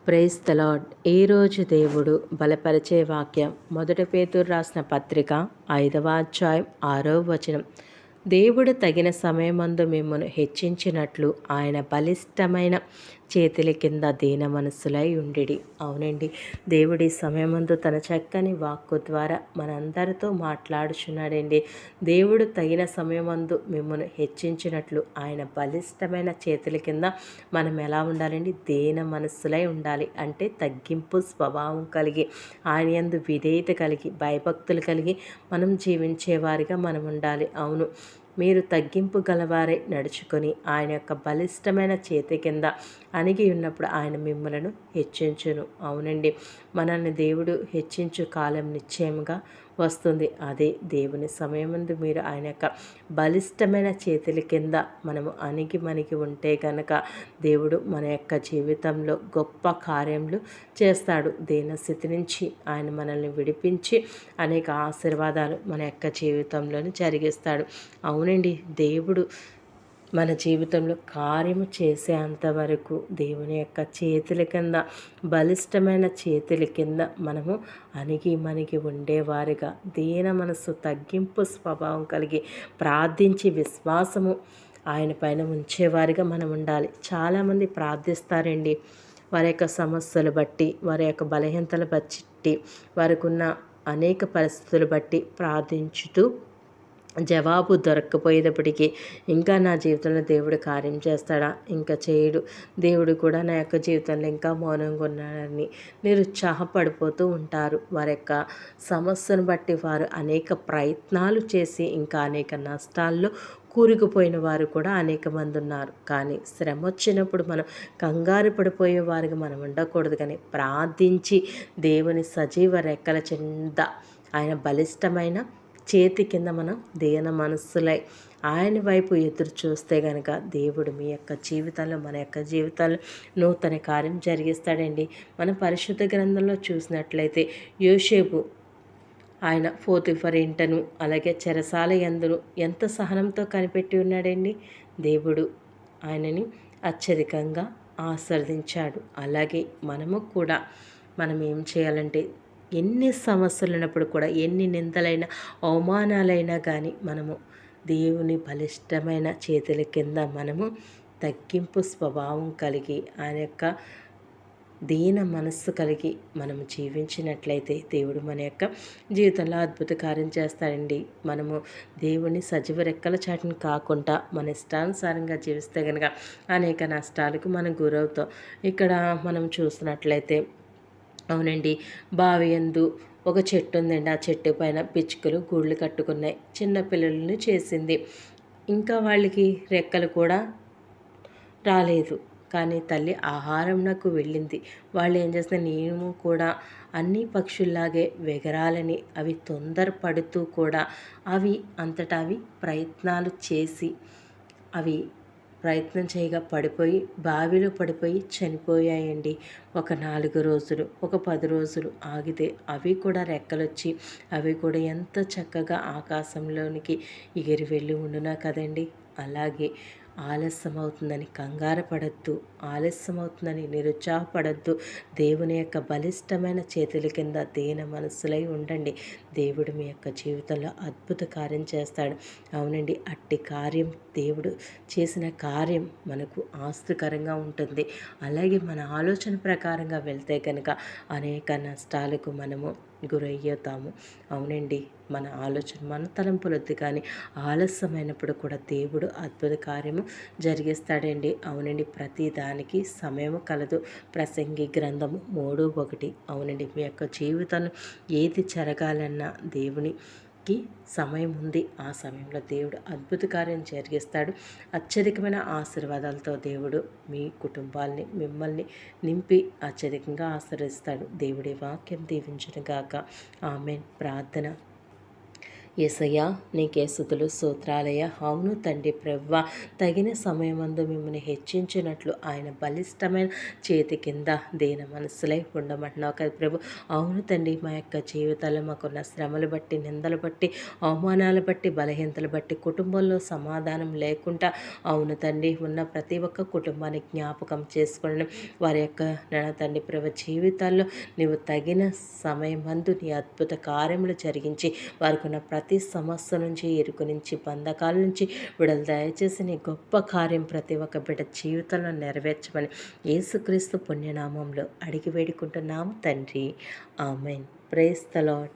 Praise the lord. ఈరోజు దేవుడు బలపరిచే వాక్యం 1 పేతురు రాసిన పత్రిక 5వ అధ్యాయం 6వ వచనం. దేవుడు తగిన సమయమందు మిమ్మను హెచ్చించినట్లు ఆయన బలిష్టమైన చేతుల కింద దీన మనస్సులై ఉండిడి. అవునండి, దేవుడి సమయమందు తన చక్కని వాక్కు ద్వారా మనందరితో మాట్లాడుచున్నాడండి. దేవుడు తగిన సమయమందు మిమ్మల్ని హెచ్చించినట్లు ఆయన బలిష్టమైన చేతుల కింద మనం ఎలా ఉండాలండి? దీన మనస్సులై ఉండాలి. అంటే తగ్గింపు స్వభావం కలిగి, ఆయన యందు విధేయత కలిగి, భయభక్తులు కలిగి మనం జీవించేవారిగా మనం ఉండాలి. అవును, మీరు తగ్గింపు గలవారై నడుచుకొని ఆయన యొక్క బలిష్టమైన చేతి కింద అణిగి ఉన్నప్పుడు ఆయన మిమ్మలను హెచ్చించును. అవునండి, మనల్ని దేవుడు హెచ్చించు కాలం నిశ్చయముగా వస్తుంది. అదే దేవుని సమయమందు మీరు ఆయన యొక్క బలిష్టమైన చేతుల కింద మనము అణిగి ఉంటే కనుక దేవుడు మన యొక్క జీవితంలో గొప్ప కార్యములు చేస్తాడు. దీనస్థితి నుంచి ఆయన మనల్ని విడిపించి అనేక ఆశీర్వాదాలు మన యొక్క జీవితంలోని జరిగిస్తాడు. అవునండి, దేవుడు మన జీవితంలో కార్యము చేసేంతవరకు దేవుని యొక్క చేతుల కింద, బలిష్టమైన చేతుల కింద మనము అణిగి ఉండేవారిగా, దీన మనసు, తగ్గింపు స్వభావం కలిగి ప్రార్థించి విశ్వాసము ఆయన పైన ఉంచేవారిగా మనం ఉండాలి. చాలామంది ప్రార్థిస్తారండి, వారి యొక్క సమస్యలు బట్టి, వారి యొక్క బలహీనతలు బట్టి, వారికి ఉన్న అనేక పరిస్థితులు బట్టి ప్రార్థించుతూ జవాబు దొరక్కపోయేటప్పటికీ ఇంకా నా జీవితంలో దేవుడు కార్యం చేస్తాడా, ఇంకా చేయడు, దేవుడు కూడా నా యొక్క జీవితంలో ఇంకా మౌనంగా ఉన్నాడని నిరుత్సాహపడిపోతూ ఉంటారు. వారి యొక్క సమస్యను బట్టి వారు అనేక ప్రయత్నాలు చేసి ఇంకా అనేక నష్టాల్లో కూరుకుపోయిన వారు కూడా అనేక మంది ఉన్నారు. కానీ శ్రమ వచ్చినప్పుడు మనం కంగారు పడిపోయే వారికి మనం ఉండకూడదు, కానీ ప్రార్థించి దేవుని సజీవ రెక్కల కింద, ఆయన బలిష్టమైన చేతి కింద మనం దీన మనస్సులై ఆయన వైపు ఎదురు చూస్తే కనుక దేవుడు మీ యొక్క జీవితంలో, మన యొక్క జీవితాల్లో నూతన కార్యం జరిగిస్తాడండి. మన పరిశుద్ధ గ్రంథంలో చూసినట్లయితే యోసేపు ఆయన పోతీఫర్ ఇంటను, అలాగే చెరసాల యందును ఎంత సహనంతో కనిపెట్టి ఉన్నాడండి. దేవుడు ఆయనని అత్యధికంగా ఆశీర్వదించాడు. అలాగే మనము కూడా మనం ఏం చేయాలంటే, ఎన్ని సమస్యలు ఉన్నప్పుడు కూడా, ఎన్ని నిందలైనా అవమానాలైనా కానీ మనము దేవుని బలిష్టమైన చేతుల కింద మనము తగ్గింపు స్వభావం కలిగి, ఆయన యొక్క దీన మనస్సు కలిగి మనము జీవించినట్లయితే దేవుడు మన యొక్క జీవితంలో అద్భుత కార్యం చేస్తాడండి. మనము దేవుని సజీవ రెక్కల చాటును కాకుండా మన ఇష్టానుసారంగా జీవిస్తే కనుక అనేక నష్టాలకు మనం గురవుతాం. ఇక్కడ మనం చూసినట్లయితే, అవునండి, బావి యందు ఒక చెట్టు ఉందండి. ఆ చెట్టు పైన పిచ్చుకలు గూళ్ళు కట్టుకున్నాయి. చిన్న పిల్లలను చేసింది. ఇంకా వాళ్ళకి రెక్కలు కూడా రాలేదు, కానీ తల్లి ఆహారం నాకు వెళ్ళింది. వాళ్ళు ఏం చేస్తారు, నేను కూడా అన్ని పక్షుల్లాగే వెగరాలని అవి తొందరపడుతూ కూడా అవి అంతటా అవి ప్రయత్నాలు చేసి అవి ప్రయత్నం చేయగా పడిపోయి, బావిలో పడిపోయి చనిపోయాయండి. ఒక 4 రోజులు, ఒక 10 రోజులు ఆగితే అవి కూడా రెక్కలొచ్చి అవి కూడా ఎంత చక్కగా ఆకాశంలోనికి ఎగిరి వెళ్ళి ఉండునా కదండి. అలాగే ఆలస్యం అవుతుందని కంగారు పడద్దు, ఆలస్యం అవుతుందని నిరుత్సాహపడద్దు. దేవుని యొక్క బలిష్టమైన చేతుల కింద దీన మనస్సులై ఉండండి. దేవుడు మీ యొక్క జీవితంలో అద్భుత కార్యం చేస్తాడు. అవునండి, అట్టి కార్యం, దేవుడు చేసిన కార్యం మనకు ఆస్తికరంగా ఉంటుంది. అలాగే మన ఆలోచన ప్రకారంగా వెళ్తే కనుక అనేక నష్టాలకు మనము గురయ్యేతాము. అవునండి, మన ఆలోచన, మన తలంపులొద్దు, కానీ ఆలస్యమైనప్పుడు కూడా దేవుడు అద్భుత కార్యము జరిగిస్తాడండి. అవునండి, ప్రతి దానికి సమయము కలదు. ప్రసంగి గ్రంథము 3:1. అవునండి, మీ యొక్క జీవితంలో ఏది జరగాలన్నా దేవునికి సమయం ఉంది. ఆ సమయంలో దేవుడు అద్భుత కార్యం జరిగిస్తాడు. అత్యధికమైన ఆశీర్వాదాలతో దేవుడు మీ కుటుంబాల్ని, మిమ్మల్ని నింపి అత్యధికంగా ఆశీర్వదిస్తాడు. దేవుడి వాక్యం దీవించును గాక. ఆమేన్. ప్రార్థన. యేసయ్యా నీకే స్తుతులు స్తోత్రాలయ్యా. అవును తండ్రి ప్రభువా, తగిన సమయమందు మిమ్మల్ని హెచ్చించినట్లు ఆయన బలిష్టమైన చేతి కింద దీన మనస్సులై ఉండమంటున్నావు కదా ప్రభు. అవును తండ్రి, మా యొక్క జీవితాల్లో మాకున్న శ్రమలు బట్టి, నిందలు బట్టి, అవమానాలు బట్టి, బలహీనతలు బట్టి, కుటుంబంలో సమాధానం లేకుండా అవును తండ్రి ఉన్న ప్రతి ఒక్క కుటుంబాన్ని జ్ఞాపకం చేసుకుని వారి యొక్క తండ్రి ప్రభు జీవితాల్లో నీవు తగిన సమయమందు నీ అద్భుత కార్యములు జరిగించి వారికి ఉన్న ప్రతి సమస్య నుంచి, ఇరుకు నుంచి, బంధకాల నుంచి విడుదల దయచేసి నీ గొప్ప కార్యం ప్రతి ఒక్క బిడ్డ జీవితంలో నెరవేర్చమని యేసుక్రీస్తు పుణ్యనామంలో అడిగి వేడుకుంటున్నాము తండ్రి. ఆమెన్. Praise the lord.